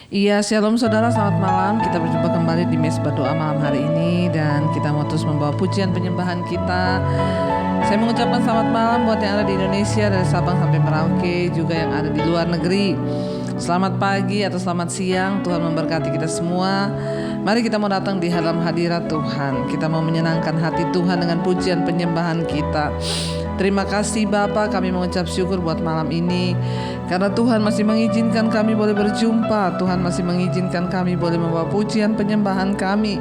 Iya, shalom saudara, selamat malam. Kita berjumpa kembali di Mesbah Doa malam hari ini, dan kita mau terus membawa pujian penyembahan kita. Saya mengucapkan selamat malam buat yang ada di Indonesia, dari Sabang sampai Merauke, juga yang ada di luar negeri. Selamat pagi atau selamat siang, Tuhan memberkati kita semua. Mari kita mau datang di dalam hadirat Tuhan. Kita mau menyenangkan hati Tuhan dengan pujian penyembahan kita. Terima kasih Bapa, kami mengucap syukur buat malam ini, karena Tuhan masih mengizinkan kami boleh berjumpa. Tuhan masih mengizinkan kami boleh membawa pujian penyembahan kami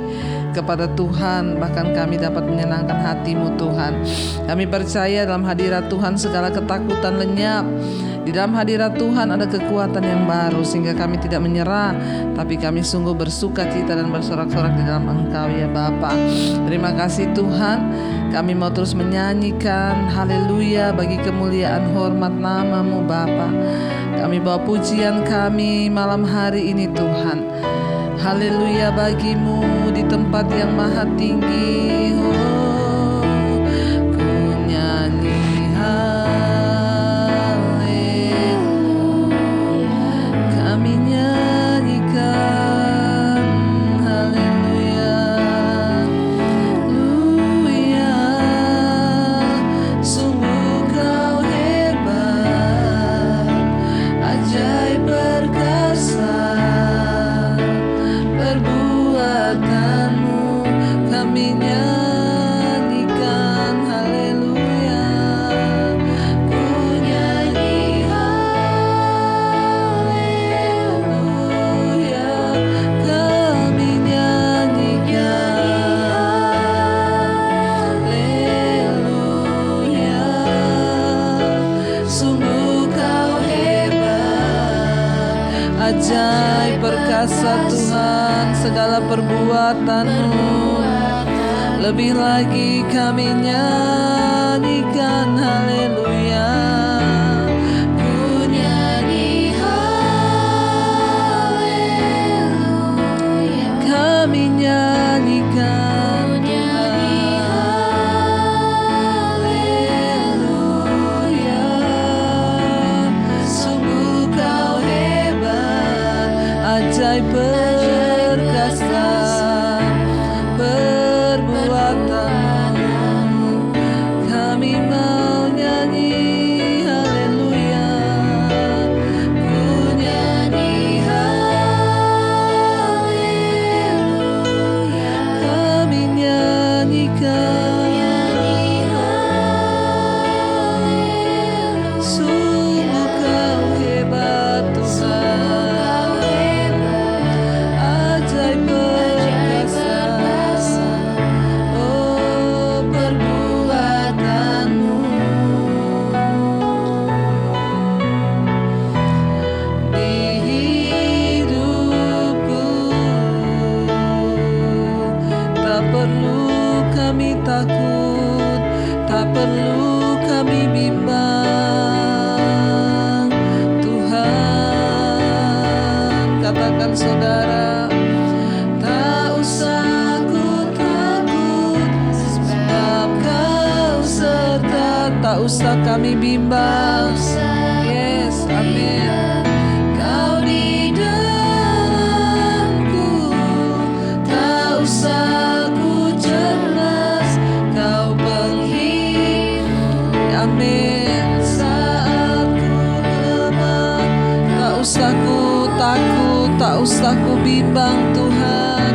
kepada Tuhan. Bahkan kami dapat menyenangkan hati-Mu Tuhan. Kami percaya dalam hadirat Tuhan segala ketakutan lenyap. Di dalam hadirat Tuhan ada kekuatan yang baru, sehingga kami tidak menyerah, tapi kami sungguh bersuka cita dan bersorak-sorak di dalam Engkau ya Bapa. Terima kasih Tuhan. Kami mau terus menyanyikan haleluya bagi kemuliaan hormat nama-Mu Bapa. Kami bawa pujian kami malam hari ini Tuhan. Haleluya bagi-Mu di tempat yang maha tinggi. Ajaib perkasa Tuhan segala perbuatan-Mu. Lebih lagi kami nyanyikan haleluya. Ku nyanyi haleluya. Kami nyanyikan ajaib perkasa perbuatan-Mu. Kami mau nyanyi haleluya. Ku nyanyi haleluya. Kami nyanyikan sungguh Kau hebat Tuhan. Takut, tak perlu kami bimbang. Tuhan, katakan saudara, tak usah ku takut, sebab Kau serta. Tak usah kami bimbang. Yes, amin. Kau di dalamku, tak usah amin. Saat ku lemah, tak usah ku takut, tak usah ku bimbang Tuhan.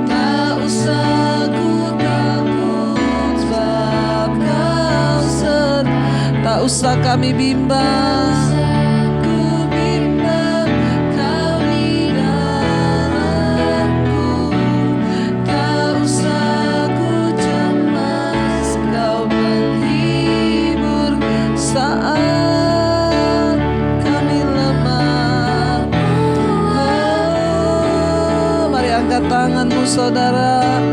Tak usah ku takut, sebab Kau serta. Tak usah kami bimbang. Saat kami lemah, mari angkat tanganmu saudara,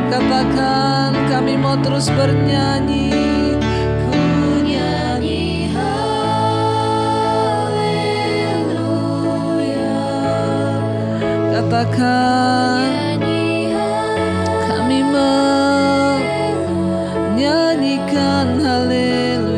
katakan kami mau terus bernyanyi. Ku nyanyi haleluya. Katakan kami mau nyanyikan haleluya.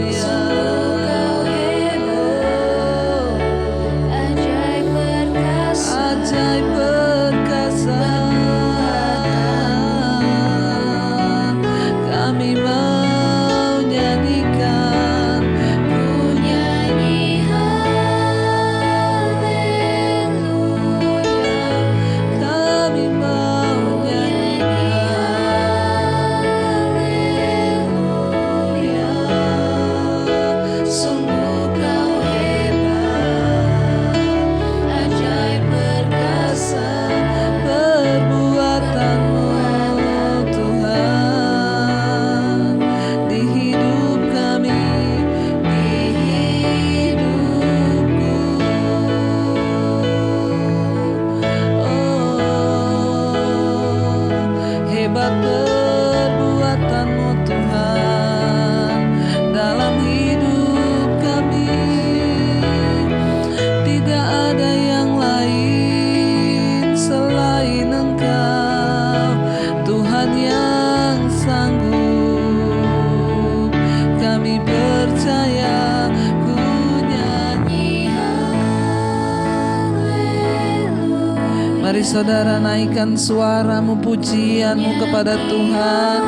Mari saudara naikkan suaramu, pujianmu kepada Tuhan.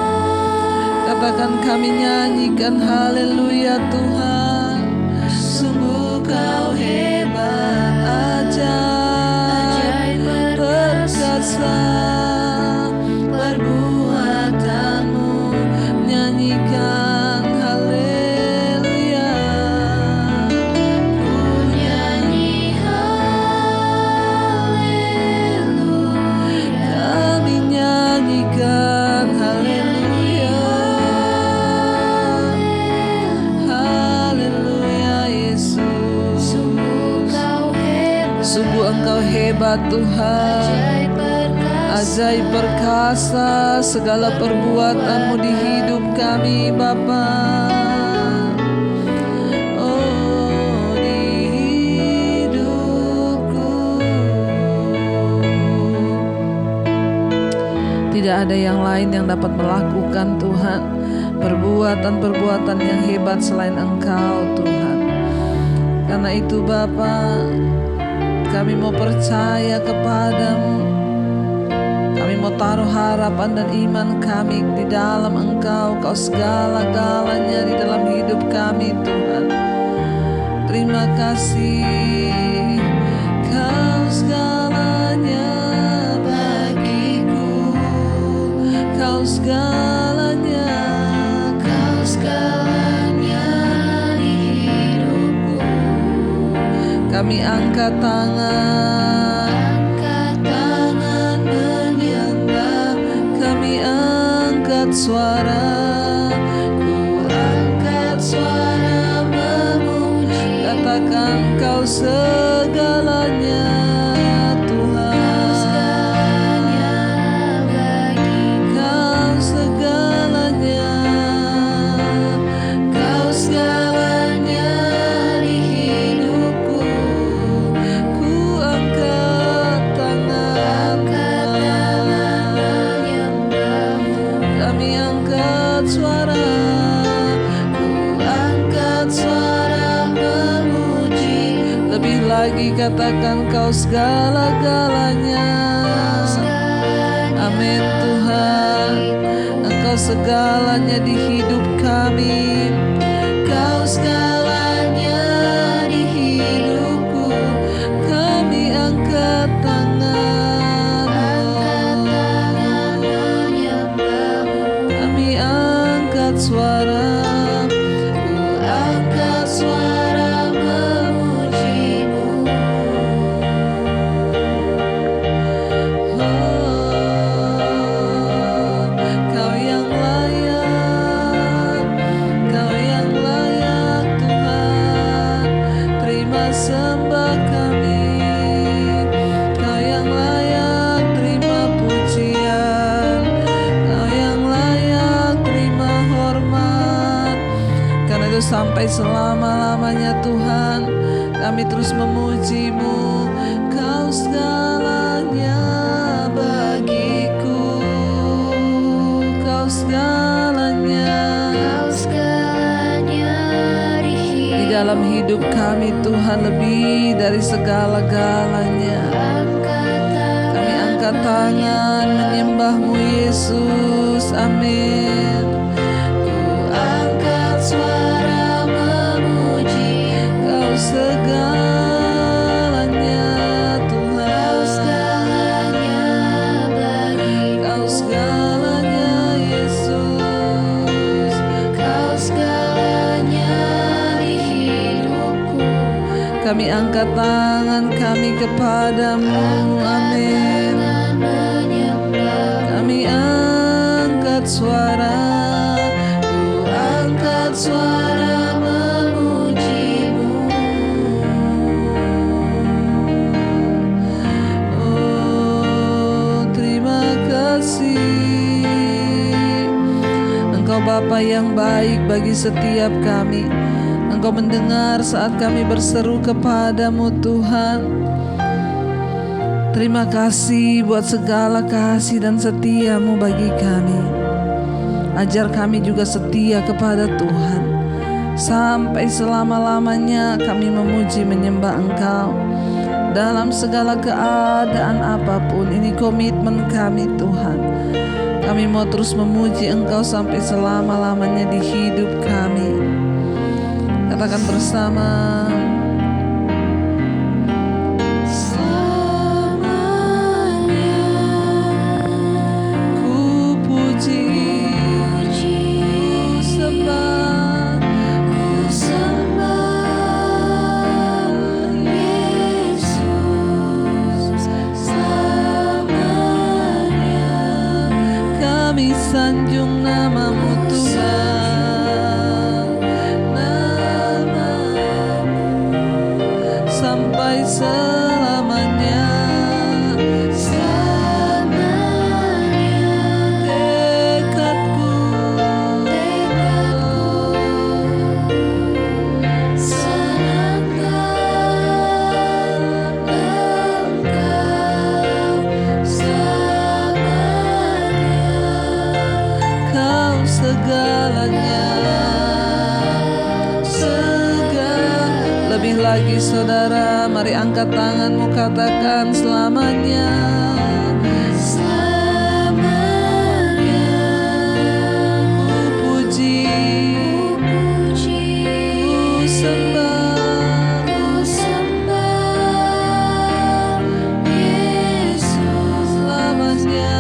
Katakan, kami nyanyikan haleluya Tuhan. Sungguh kau hebat, ajaib, perkasa perbuatanmu. Nyanyikan haleluya. Ku nyanyi haleluya. Kami nyanyikan haleluya. Haleluya Yesus. Sungguh Engkau hebat Tuhan, ajaib perkasa segala perbuatanmu di hidup kami Bapa. Oh, di hidupku tidak ada yang lain yang dapat melakukan Tuhan perbuatan-perbuatan yang hebat selain Engkau Tuhan. Karena itu Bapa, kami mau percaya kepadamu. Kami mau taruh harapan dan iman kami di dalam Engkau. Kau segala-galanya di dalam hidup kami Tuhan. Terima kasih. Kau segalanya bagiku. Kau segalanya. Kau segalanya di hidupku. Kami angkat tangan. Suara, ku angkat suara memuji. Katakan Kau segalanya Tuhan. Segalanya bagi Kau segalanya. Kau segalanya di hidupku. Ku angkat tangan. Kami angkat suara, ku angkat suara memuji. Lebih lagi katakan Kau segala-galanya. Amin Tuhan. Engkau segalanya di hidup kami. Kau segalanya di hidupku. Kami angkat tangan. Suara, ku angkat suara memuji-Mu. Oh, Kau yang layak, Kau yang layak Tuhan. Terima sembah kami. Kau yang layak terima pujian. Kau yang layak terima hormat. Karena itu sampai selama-lamanya Tuhan, kami terus memuji-Mu. Kau segalanya bagiku. Kau segalanya. Kau segalanya di dalam hidup kami Tuhan, lebih dari segala-galanya. Kami angkat tangan menyembah-Mu Yesus. Amin. Suara memuji Kau segalanya Tuhan. Kau segalanya bagi Kau segalanya Yesus. Kau segalanya di hidupku. Kami angkat tangan kami kepadamu. Amin. Kami angkat suara, suara memuji-Mu. Oh, terima kasih. Engkau Bapa yang baik bagi setiap kami. Engkau mendengar saat kami berseru kepadamu Tuhan. Terima kasih buat segala kasih dan setia-Mu bagi kami. Ajar kami juga setia kepada Tuhan. Sampai selama-lamanya kami memuji menyembah Engkau. dalam segala keadaan apapun. Ini komitmen kami Tuhan. Kami mau terus memuji Engkau sampai selama-lamanya di hidup kami. Katakan bersama. Sanjung namamu Tuhan, namamu sampai selamanya, selamanya. Dekatku, senangkan Engkau segalanya, lebih lagi saudara, mari angkat tanganmu, katakan selamanya, selamanya. Ku puji, ku sembah, Yesus selamanya.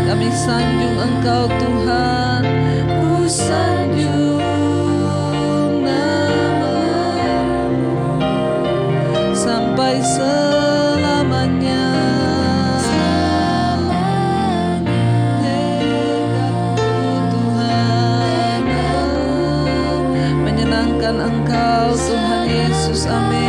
Kami sanjung Engkau Tuhan, ku sanjung namamu sampai selamanya. Dekatku Tuhan, menyenangkan Engkau Tuhan Yesus, amin.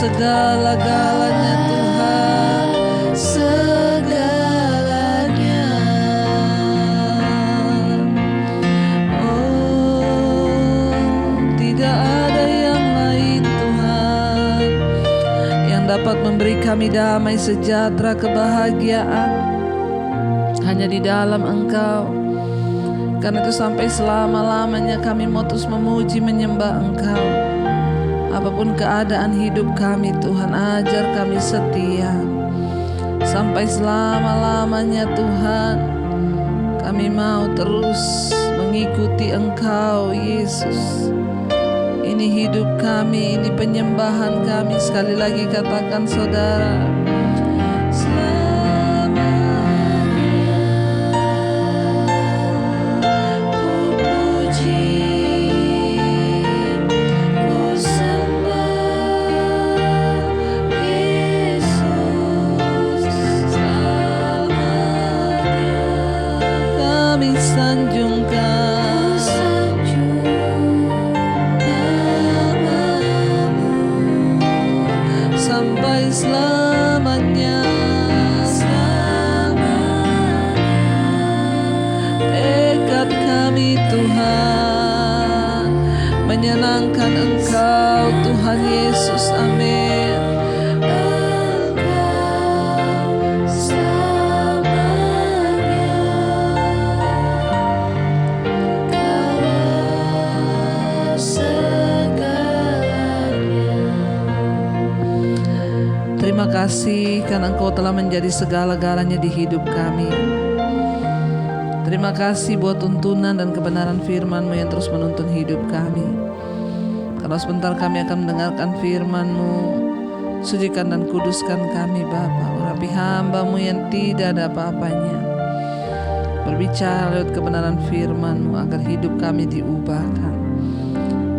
Segala-galanya Tuhan, segalanya. Oh, tidak ada yang lain Tuhan yang dapat memberi kami damai sejahtera, kebahagiaan hanya di dalam Engkau. Karena itu sampai selama-lamanya kami mau terus memuji, menyembah Engkau. Apapun keadaan hidup kami Tuhan, ajar kami setia sampai selama-lamanya Tuhan. Kami mau terus mengikuti Engkau Yesus. Ini hidup kami, ini penyembahan kami. Sekali lagi katakan saudara, sanjungkan namamu sampai selamanya, dekat kami Tuhan, menyenangkan Engkau Tuhan Yesus, amin. Terima kasih karena Engkau telah menjadi segala-galanya di hidup kami. Terima kasih buat tuntunan dan kebenaran firman-Mu yang terus menuntun hidup kami. Kalau sebentar kami akan mendengarkan firman-Mu, sucikan dan kuduskan kami Bapa. Urapi hamba-Mu yang tidak ada apa-apanya. Berbicara lewat kebenaran firman-Mu agar hidup kami diubahkan.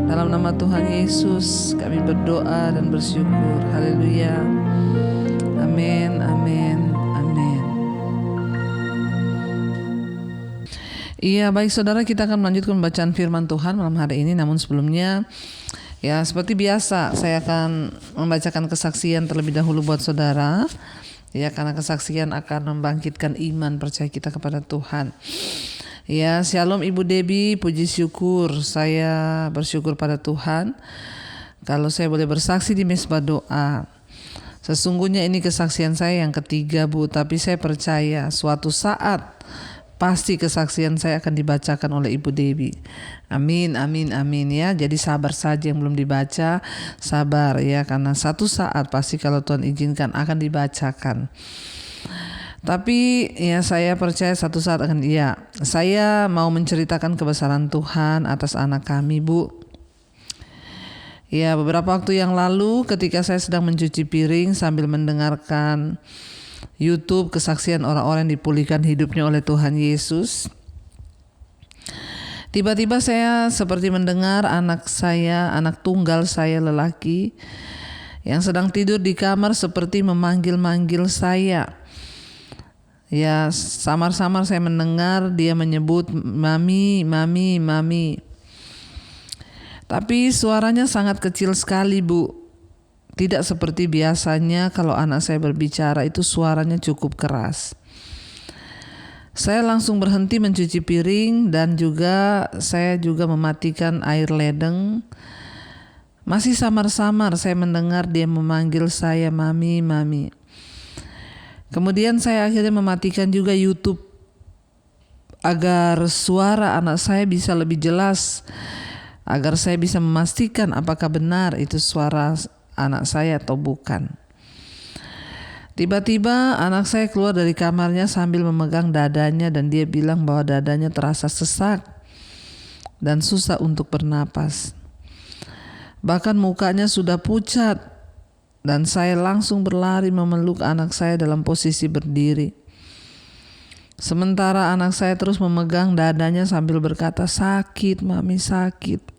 Dalam nama Tuhan Yesus kami berdoa dan bersyukur. Haleluya. Amin, amin, amin. Iya, baik saudara, kita akan melanjutkan bacaan firman Tuhan malam hari ini. Namun sebelumnya, ya seperti biasa saya akan membacakan kesaksian terlebih dahulu buat saudara. Ya, karena kesaksian akan membangkitkan iman percaya kita kepada Tuhan. Ya, shalom Ibu Debbie, puji syukur. Saya bersyukur pada Tuhan kalau saya boleh bersaksi di Mesbah Doa. Sesungguhnya ini kesaksian saya yang ketiga, Bu, tapi saya percaya suatu saat pasti kesaksian saya akan dibacakan oleh Ibu Debbie. Amin, amin, amin ya. Jadi sabar saja yang belum dibaca, sabar ya, karena satu saat pasti kalau Tuhan izinkan akan dibacakan. Tapi ya saya percaya satu saat akan saya mau menceritakan kebesaran Tuhan atas anak kami, Bu. Ya, beberapa waktu yang lalu ketika saya sedang mencuci piring sambil mendengarkan YouTube kesaksian orang-orang yang dipulihkan hidupnya oleh Tuhan Yesus, tiba-tiba saya seperti mendengar anak tunggal saya lelaki yang sedang tidur di kamar seperti memanggil-manggil saya. Ya, samar-samar saya mendengar dia menyebut mami, mami, mami. Tapi suaranya sangat kecil sekali, Bu. Tidak seperti biasanya kalau anak saya berbicara itu suaranya cukup keras. Saya langsung berhenti mencuci piring dan saya juga mematikan air ledeng. Masih samar-samar saya mendengar dia memanggil saya mami, mami. Kemudian saya akhirnya mematikan juga YouTube agar suara anak saya bisa lebih jelas, agar saya bisa memastikan apakah benar itu suara anak saya atau bukan. Tiba-tiba anak saya keluar dari kamarnya sambil memegang dadanya dan dia bilang bahwa dadanya terasa sesak dan susah untuk bernapas. Bahkan mukanya sudah pucat dan saya langsung berlari memeluk anak saya dalam posisi berdiri. Sementara anak saya terus memegang dadanya sambil berkata, "Sakit, mami, sakit."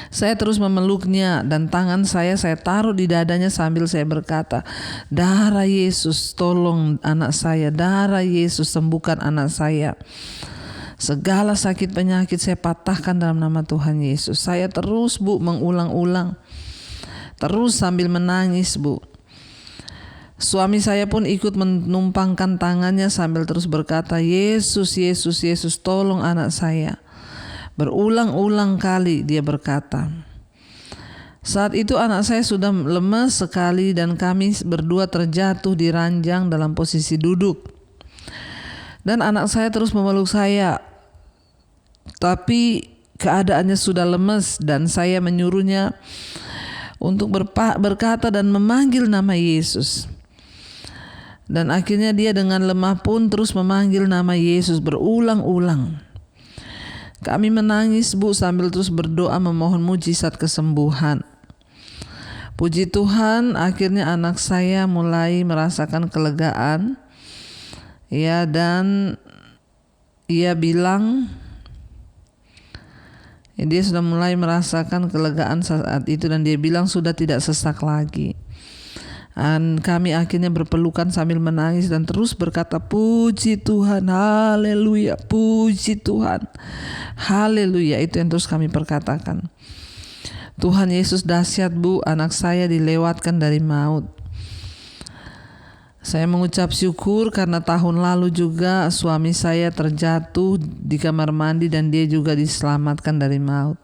Saya terus memeluknya dan tangan saya taruh di dadanya sambil saya berkata, "Darah Yesus, tolong anak saya. Darah Yesus, sembuhkan anak saya. Segala sakit penyakit saya patahkan dalam nama Tuhan Yesus." Saya terus, Bu, mengulang-ulang. Terus sambil menangis, Bu. Suami saya pun ikut menumpangkan tangannya sambil terus berkata, "Yesus, Yesus, Yesus, tolong anak saya." Berulang-ulang kali dia berkata. Saat itu anak saya sudah lemas sekali dan kami berdua terjatuh di ranjang dalam posisi duduk. Dan anak saya terus memeluk saya. Tapi keadaannya sudah lemas dan saya menyuruhnya untuk berkata dan memanggil nama Yesus. Dan akhirnya dia dengan lemah pun terus memanggil nama Yesus berulang-ulang. Kami menangis, Bu, sambil terus berdoa memohon mujizat kesembuhan. Puji Tuhan, akhirnya anak saya mulai merasakan kelegaan. Ya, dan ia bilang dia sudah mulai merasakan kelegaan saat itu dan dia bilang sudah tidak sesak lagi. Dan kami akhirnya berpelukan sambil menangis dan terus berkata, "Puji Tuhan, haleluya, puji Tuhan, haleluya." Itu yang terus kami perkatakan. Tuhan Yesus dahsyat, Bu, anak saya dilewatkan dari maut. Saya mengucap syukur karena tahun lalu juga suami saya terjatuh di kamar mandi dan dia juga diselamatkan dari maut.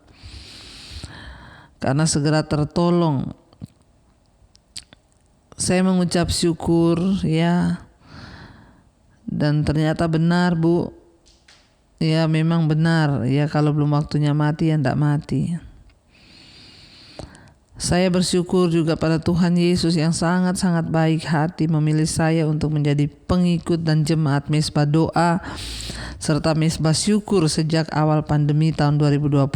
Karena segera tertolong. Saya mengucap syukur ya. Dan ternyata benar, Bu. Ya, memang benar. Ya, kalau belum waktunya mati ya enggak mati. Saya bersyukur juga pada Tuhan Yesus yang sangat-sangat baik hati memilih saya untuk menjadi pengikut dan jemaat Mesbah Doa serta Mesbah Syukur sejak awal pandemi tahun 2020,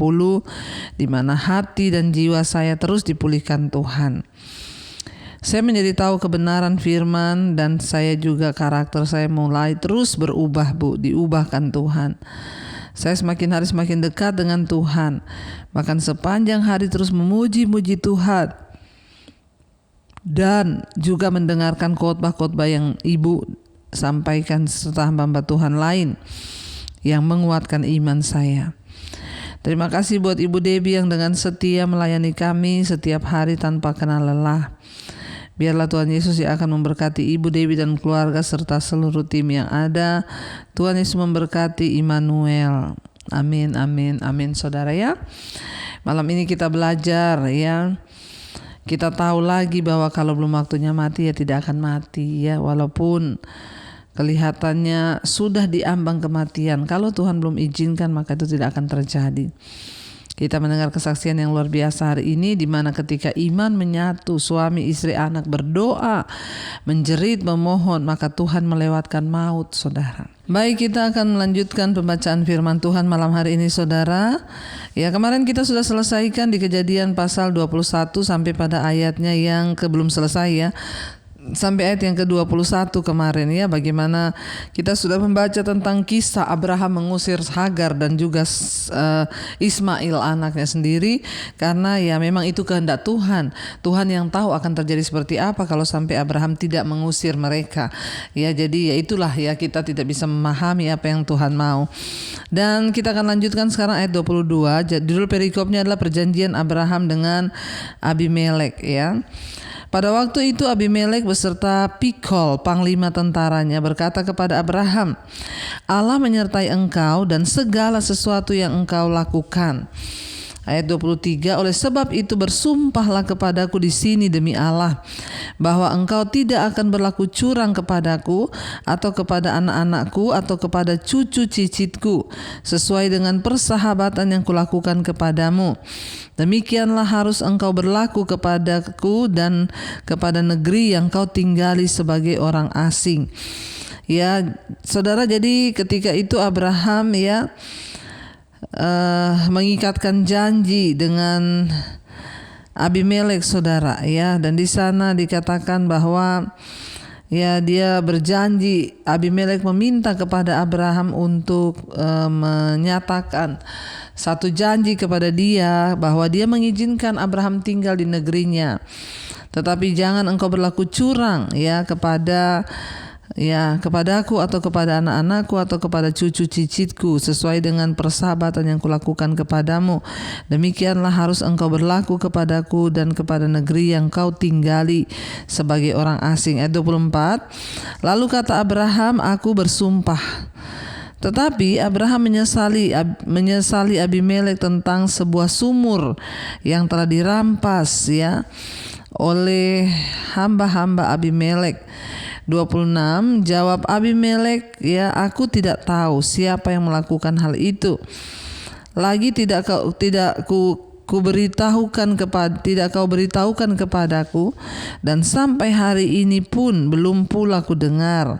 di mana hati dan jiwa saya terus dipulihkan Tuhan. Saya menjadi tahu kebenaran firman dan saya juga karakter saya mulai terus berubah, Bu, diubahkan Tuhan. Saya semakin hari semakin dekat dengan Tuhan. Bahkan sepanjang hari terus memuji-muji Tuhan. Dan juga mendengarkan khotbah-khotbah yang Ibu sampaikan serta hamba-hamba Tuhan lain yang menguatkan iman saya. Terima kasih buat Ibu Debbie yang dengan setia melayani kami setiap hari tanpa kenal lelah. Biarlah Tuhan Yesus yang akan memberkati Ibu Debbie dan keluarga serta seluruh tim yang ada. Tuhan Yesus memberkati Immanuel. Amin, amin, amin, saudara ya. Malam ini kita belajar ya. Kita tahu lagi bahwa kalau belum waktunya mati ya tidak akan mati ya, walaupun kelihatannya sudah diambang kematian. Kalau Tuhan belum izinkan maka itu tidak akan terjadi. Kita mendengar kesaksian yang luar biasa hari ini, di mana ketika iman menyatu, suami, istri, anak berdoa, menjerit, memohon, maka Tuhan melewatkan maut, saudara. Baik, kita akan melanjutkan pembacaan firman Tuhan malam hari ini, saudara. Ya, kemarin kita sudah selesaikan di Kejadian pasal 21 sampai pada ayatnya yang belum selesai ya. Sampai ayat yang ke-21 kemarin ya, bagaimana kita sudah membaca tentang kisah Abraham mengusir Hagar dan juga Ismail anaknya sendiri, karena ya memang itu kehendak Tuhan. Tuhan yang tahu akan terjadi seperti apa kalau sampai Abraham tidak mengusir mereka. Ya, jadi ya itulah ya, kita tidak bisa memahami apa yang Tuhan mau. Dan kita akan lanjutkan sekarang ayat 22. Judul perikopnya adalah perjanjian Abraham dengan Abimelek ya. Pada waktu itu Abimelek beserta Pikol, panglima tentaranya, berkata kepada Abraham, Allah menyertai engkau dan segala sesuatu yang engkau lakukan. Ayat 23, oleh sebab itu bersumpahlah kepadaku di sini demi Allah, bahwa engkau tidak akan berlaku curang kepadaku atau kepada anak-anakku atau kepada cucu cicitku, sesuai dengan persahabatan yang kulakukan kepadamu. Demikianlah harus engkau berlaku kepadaku dan kepada negeri yang kau tinggali sebagai orang asing. Ya, saudara, jadi ketika itu Abraham ya mengikatkan janji dengan Abimelek, saudara ya, dan di sana dikatakan bahwa ya dia berjanji, Abimelek meminta kepada Abraham untuk menyatakan satu janji kepada dia bahwa dia mengizinkan Abraham tinggal di negerinya, tetapi jangan engkau berlaku curang ya kepadaku atau kepada anak-anakku atau kepada cucu cicitku, sesuai dengan persahabatan yang kulakukan kepadamu. Demikianlah harus engkau berlaku kepadaku dan kepada negeri yang kau tinggali sebagai orang asing. Ayat 24, lalu kata Abraham, aku bersumpah. Tetapi Abraham menyesali Abimelek tentang sebuah sumur yang telah dirampas ya oleh hamba-hamba Abimelek. 26, jawab Abimelek, ya aku tidak tahu siapa yang melakukan hal itu. Lagi tidak kau beritahukan kepadaku, dan sampai hari ini pun belum pula ku dengar.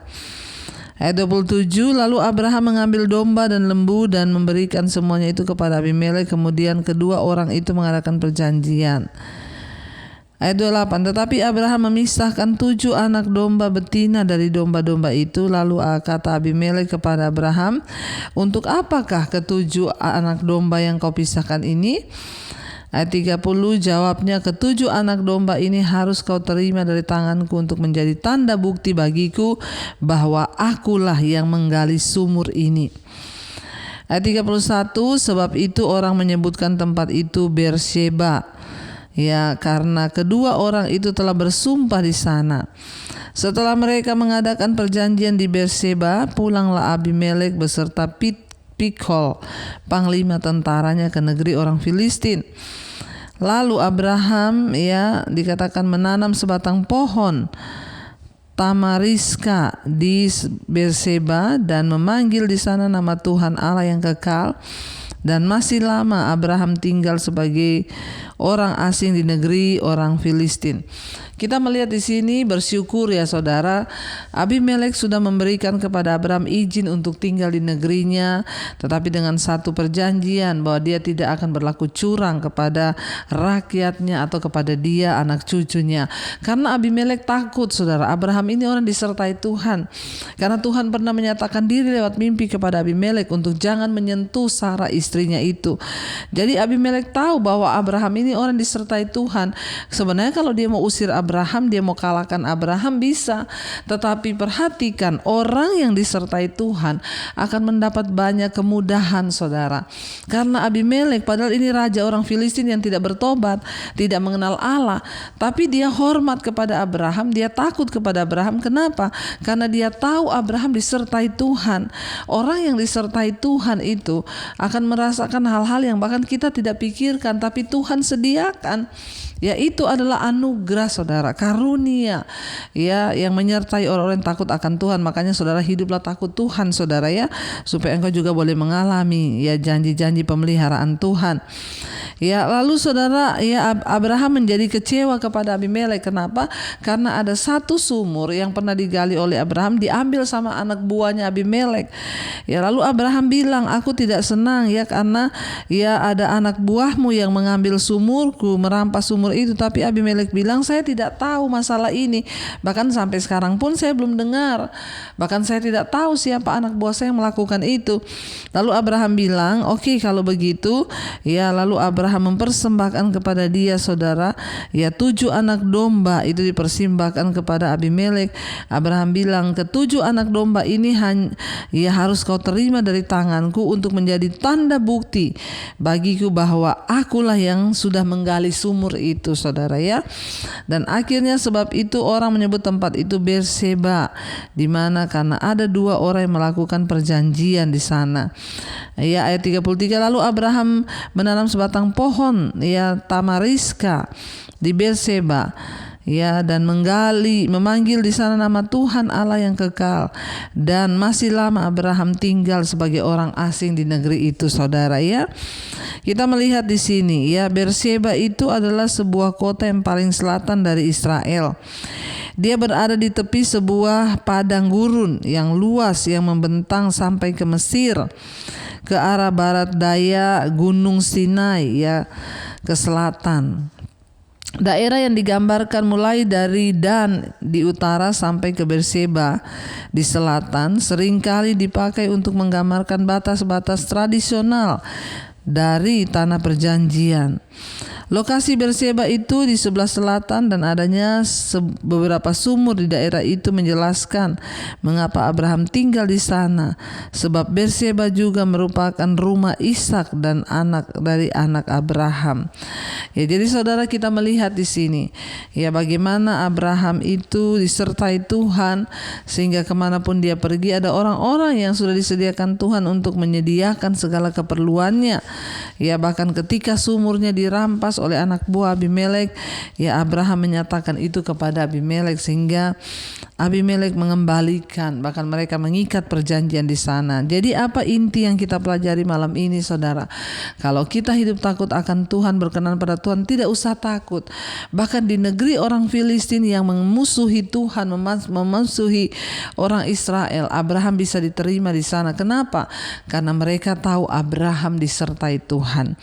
Ayat 27, lalu Abraham mengambil domba dan lembu dan memberikan semuanya itu kepada Abimelek. Kemudian kedua orang itu mengadakan perjanjian. Ayat 28, tetapi Abraham memisahkan 7 anak domba betina dari domba-domba itu. Lalu kata Abimelek kepada Abraham, untuk apakah ke-7 anak domba yang kau pisahkan ini? Ayat 30, jawabnya, ke-7 anak domba ini harus kau terima dari tanganku untuk menjadi tanda bukti bagiku bahwa akulah yang menggali sumur ini. Ayat 31, sebab itu orang menyebutkan tempat itu Beersheba, ya karena kedua orang itu telah bersumpah di sana. Setelah mereka mengadakan perjanjian di Beersheba, pulanglah Abimelek beserta Pikol, panglima tentaranya, ke negeri orang Filistin. Lalu Abraham ya dikatakan menanam sebatang pohon tamariska di Beersheba dan memanggil di sana nama Tuhan Allah yang kekal. Dan masih lama Abraham tinggal sebagai orang asing di negeri orang Filistin. Kita melihat di sini, bersyukur ya saudara, Abimelek sudah memberikan kepada Abraham izin untuk tinggal di negerinya, tetapi dengan satu perjanjian bahwa dia tidak akan berlaku curang kepada rakyatnya atau kepada dia, anak cucunya. Karena Abimelek takut, saudara, Abraham ini orang disertai Tuhan. Karena Tuhan pernah menyatakan diri lewat mimpi kepada Abimelek untuk jangan menyentuh Sarah istrinya itu. Jadi Abimelek tahu bahwa Abraham ini orang disertai Tuhan. Sebenarnya kalau dia mau usir Abraham, dia mau kalahkan Abraham bisa. Tetapi perhatikan, orang yang disertai Tuhan akan mendapat banyak kemudahan, saudara. Karena Abimelek, padahal ini raja orang Filistin yang tidak bertobat, tidak mengenal Allah, tapi dia hormat kepada Abraham, dia takut kepada Abraham. Kenapa? Karena dia tahu Abraham disertai Tuhan. Orang yang disertai Tuhan itu akan merasakan hal-hal yang bahkan kita tidak pikirkan, tapi Tuhan sediakan. Yaitu adalah anugerah, saudara, karunia ya, yang menyertai orang-orang yang takut akan Tuhan. Makanya saudara, hiduplah takut Tuhan, saudara ya, supaya engkau juga boleh mengalami ya janji-janji pemeliharaan Tuhan. Ya, lalu saudara, ya Abraham menjadi kecewa kepada Abimelek. Kenapa? Karena ada satu sumur yang pernah digali oleh Abraham diambil sama anak buahnya Abimelek. Ya, lalu Abraham bilang, aku tidak senang ya, karena ya ada anak buahmu yang mengambil sumurku, merampas sumur itu. Tapi Abimelek bilang, saya tidak tahu masalah ini, bahkan sampai sekarang pun saya belum dengar, bahkan saya tidak tahu siapa anak buah saya yang melakukan itu. Lalu Abraham bilang, oke, kalau begitu ya. Lalu Abraham mempersembahkan kepada dia, saudara, ya 7 anak domba itu dipersembahkan kepada Abimelek. Abraham bilang, ke-7 anak domba ini ya harus kau terima dari tanganku untuk menjadi tanda bukti bagiku bahwa akulah yang sudah menggali sumur itu, saudara ya. Dan akhirnya sebab itu orang menyebut tempat itu Berseba, di mana karena ada 2 orang yang melakukan perjanjian di sana. Ya, ayat 33, lalu Abraham menanam sebatang pohon ya tamariska di Berseba ya, dan memanggil di sana nama Tuhan Allah yang kekal. Dan masih lama Abraham tinggal sebagai orang asing di negeri itu, saudara ya. Kita melihat di sini ya, Berseba itu adalah sebuah kota yang paling selatan dari Israel. Dia berada di tepi sebuah padang gurun yang luas yang membentang sampai ke Mesir, ke arah barat daya Gunung Sinai ya, ke selatan. Daerah yang digambarkan mulai dari Dan di utara sampai ke Berseba di selatan seringkali dipakai untuk menggambarkan batas-batas tradisional dari tanah perjanjian. Lokasi Berseba itu di sebelah selatan dan adanya beberapa sumur di daerah itu menjelaskan mengapa Abraham tinggal di sana. Sebab Berseba juga merupakan rumah Ishak dan anak dari anak Abraham. Ya, jadi saudara, kita melihat di sini ya bagaimana Abraham itu disertai Tuhan sehingga kemanapun dia pergi ada orang-orang yang sudah disediakan Tuhan untuk menyediakan segala keperluannya. Ya, bahkan ketika sumurnya dirampas oleh anak buah Abimelek, ya Abraham menyatakan itu kepada Abimelek sehingga Abimelek mengembalikan, bahkan mereka mengikat perjanjian di sana. Jadi apa inti yang kita pelajari malam ini, saudara? Kalau kita hidup takut akan Tuhan, berkenan pada Tuhan, tidak usah takut. Bahkan di negeri orang Filistin yang memusuhi Tuhan, memusuhi orang Israel, Abraham bisa diterima di sana. Kenapa? Karena mereka tahu Abraham disertai Tuhan.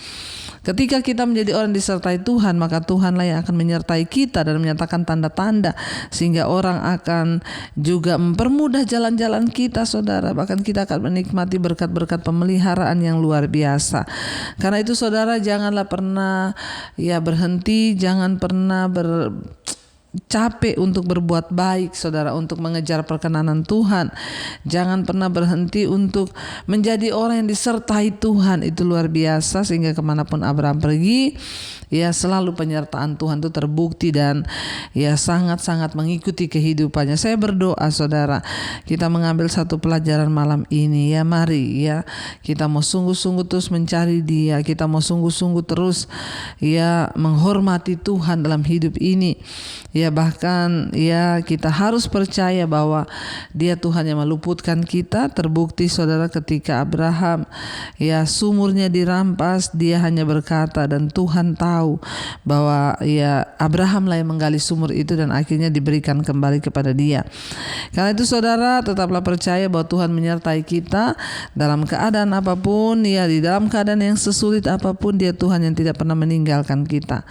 Ketika kita menjadi orang disertai Tuhan, maka Tuhanlah yang akan menyertai kita dan menyatakan tanda-tanda sehingga orang akan juga mempermudah jalan-jalan kita, saudara. Bahkan kita akan menikmati berkat-berkat pemeliharaan yang luar biasa. Karena itu saudara, janganlah pernah ya berhenti, jangan pernah capek untuk berbuat baik, saudara, untuk mengejar perkenanan Tuhan. Jangan pernah berhenti untuk menjadi orang yang disertai Tuhan. Itu luar biasa sehingga kemanapun Abraham pergi, ya selalu penyertaan Tuhan itu terbukti dan ya sangat-sangat mengikuti kehidupannya. Saya berdoa, saudara, kita mengambil satu pelajaran malam ini ya. Mari ya, kita mau sungguh-sungguh terus mencari Dia, kita mau sungguh-sungguh terus ya menghormati Tuhan dalam hidup ini. Ya, bahkan ya kita harus percaya bahwa Dia Tuhan yang meluputkan kita. Terbukti, saudara, ketika Abraham ya sumurnya dirampas, dia hanya berkata dan Tuhan tahu bahwa ya Abraham lah yang menggali sumur itu dan akhirnya diberikan kembali kepada dia. Karena itu saudara, tetaplah percaya bahwa Tuhan menyertai kita dalam keadaan apapun, ya di dalam keadaan yang sesulit apapun, Dia Tuhan yang tidak pernah meninggalkan kita.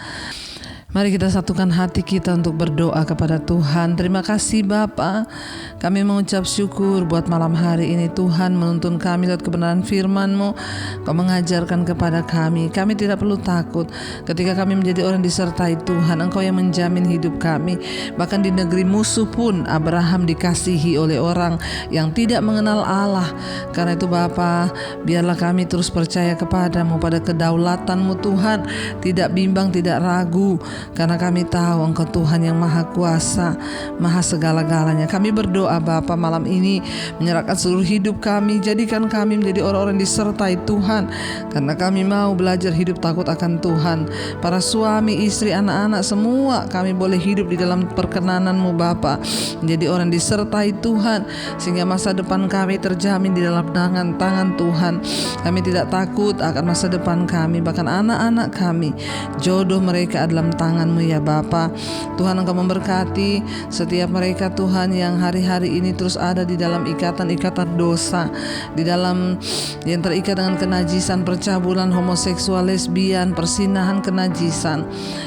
Mari kita satukan hati kita untuk berdoa kepada Tuhan. Terima kasih Bapa, kami mengucap syukur buat malam hari ini. Tuhan menuntun kami lewat kebenaran firman-Mu. Kau mengajarkan kepada kami tidak perlu takut ketika kami menjadi orang disertai Tuhan. Engkau yang menjamin hidup kami. Bahkan di negeri musuh pun Abraham dikasihi oleh orang yang tidak mengenal Allah. Karena itu Bapa, biarlah kami terus percaya kepadamu, pada kedaulatan-Mu Tuhan, tidak bimbang, tidak ragu. Karena kami tahu Engkau Tuhan yang maha kuasa, maha segala-galanya. Kami berdoa Bapa malam ini, menyerahkan seluruh hidup kami. Jadikan kami menjadi orang-orang disertai Tuhan. Karena kami mau belajar hidup takut akan Tuhan. Para suami, istri, anak-anak, semua kami boleh hidup di dalam perkenanan-Mu Bapa, menjadi orang disertai Tuhan, sehingga masa depan kami terjamin di dalam tangan Tuhan. Kami tidak takut akan masa depan kami, bahkan anak-anak kami, jodoh mereka dalam tangan-Mu ya Bapa. Tuhan, Engkau memberkati setiap mereka Tuhan yang hari-hari ini terus ada di dalam ikatan-ikatan dosa, di dalam yang terikat dengan kenajisan, percabulan, homoseksual, lesbian, persinahan, kenajisan,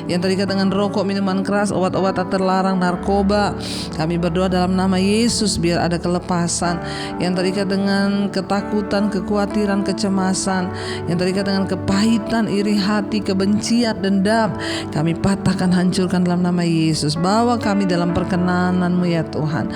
yang terikat dengan rokok, minuman keras, obat-obat terlarang, narkoba. Kami berdoa dalam nama Yesus biar ada kelepasan. Yang terikat dengan ketakutan, kekhawatiran, kecemasan, yang terikat dengan kepahitan, iri hati, kebencian, dendam, kami patahkan, hancurkan dalam nama Yesus. Bawa kami dalam perkenanan-Mu ya Tuhan.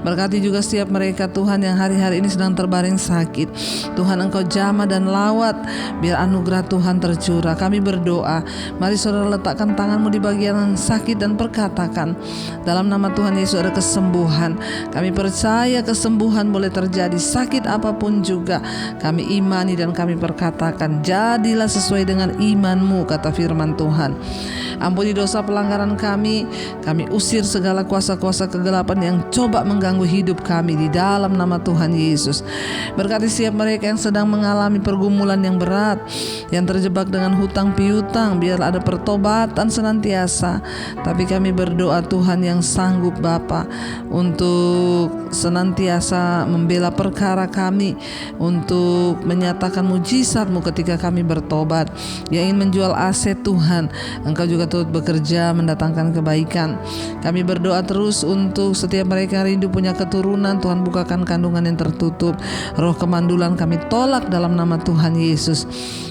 Berkati juga setiap mereka Tuhan yang hari-hari ini sedang terbaring sakit. Tuhan, Engkau jamah dan lawat, biar anugerah Tuhan tercurah. Kami berdoa, mari saudara letakkan tangan-Mu di bagian sakit dan perkatakan, dalam nama Tuhan Yesus ada kesembuhan. Kami percaya kesembuhan boleh terjadi, sakit apapun juga kami imani dan kami perkatakan, jadilah sesuai dengan iman-Mu, kata firman Tuhan. Ampuni dosa pelanggaran kami usir segala kuasa-kuasa kegelapan yang coba mengganggu hidup kami di dalam nama Tuhan Yesus. Berkati setiap mereka yang sedang mengalami pergumulan yang berat, yang terjebak dengan hutang piutang, biar ada pertobatan senantiasa. Tapi kami berdoa Tuhan yang sanggup Bapa untuk senantiasa membela perkara kami, untuk menyatakan mujizat-Mu ketika kami bertobat. Yang ingin menjual aset Tuhan, Engkau juga turut bekerja mendatangkan kebaikan. Kami berdoa terus untuk setiap mereka yang rindu punya keturunan. Tuhan, bukakan kandungan yang tertutup. Roh kemandulan kami tolak dalam nama Tuhan Yesus.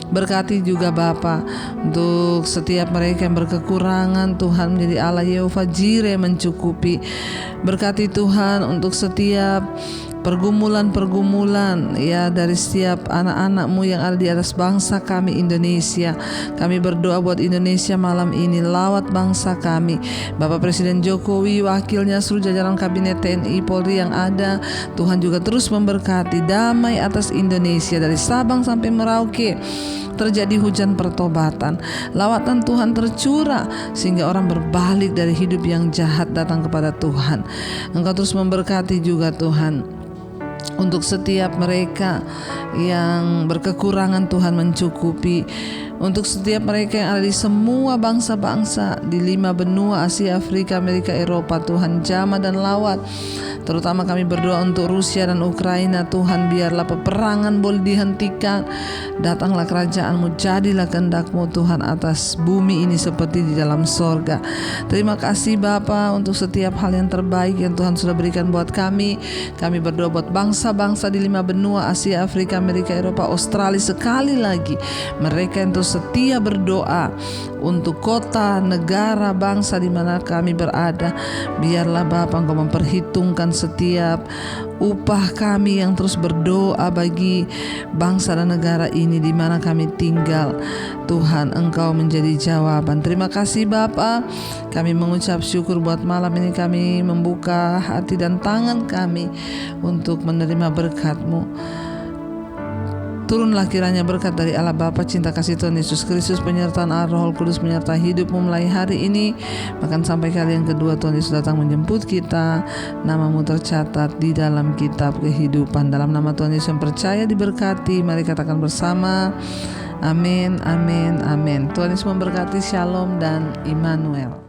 Berkati juga Bapa untuk setiap mereka yang berkekurangan. Tuhan, menjadi Allah Yehova Jireh mencukupi. Berkati Tuhan untuk setiap pergumulan ya dari setiap anak-anak-Mu yang ada di atas bangsa kami Indonesia. Kami berdoa buat Indonesia malam ini, lawat bangsa kami. Bapak Presiden Jokowi, wakilnya, seluruh jajaran kabinet TNI Polri yang ada, Tuhan juga terus memberkati damai atas Indonesia dari Sabang sampai Merauke. Terjadi hujan pertobatan, lawatan Tuhan tercurah sehingga orang berbalik dari hidup yang jahat datang kepada Tuhan. Engkau terus memberkati juga Tuhan untuk setiap mereka yang berkekurangan, Tuhan mencukupi. Untuk setiap mereka yang ada di semua bangsa-bangsa di 5 benua, Asia, Afrika, Amerika, Eropa, Tuhan jamah dan lawat. Terutama kami berdoa untuk Rusia dan Ukraina. Tuhan, biarlah peperangan boleh dihentikan. Datanglah kerajaan-Mu, jadilah kehendak-Mu Tuhan atas bumi ini seperti di dalam sorga. Terima kasih Bapa untuk setiap hal yang terbaik yang Tuhan sudah berikan buat kami. Kami berdoa buat bangsa-bangsa di 5 benua, Asia, Afrika, Amerika, Eropa, Australia. Sekali lagi mereka yang terus setia berdoa untuk kota, negara, bangsa di mana kami berada. Biarlah Bapa Engkau memperhitungkan setiap upah kami yang terus berdoa bagi bangsa dan negara ini di mana kami tinggal. Tuhan, Engkau menjadi jawaban. Terima kasih Bapa. Kami mengucap syukur buat malam ini. Kami membuka hati dan tangan kami untuk menerima berkat-Mu. Turunlah kiranya berkat dari Allah Bapa, cinta kasih Tuhan Yesus Kristus, penyertaan Allah Roh Kudus menyertai hidupmu mulai hari ini, bahkan sampai kali yang kedua Tuhan Yesus datang menjemput kita. Nama-Mu tercatat di dalam kitab kehidupan. Dalam nama Tuhan Yesus yang percaya diberkati, mari katakan bersama, amin, amin, amin. Tuhan Yesus memberkati. Shalom dan Immanuel.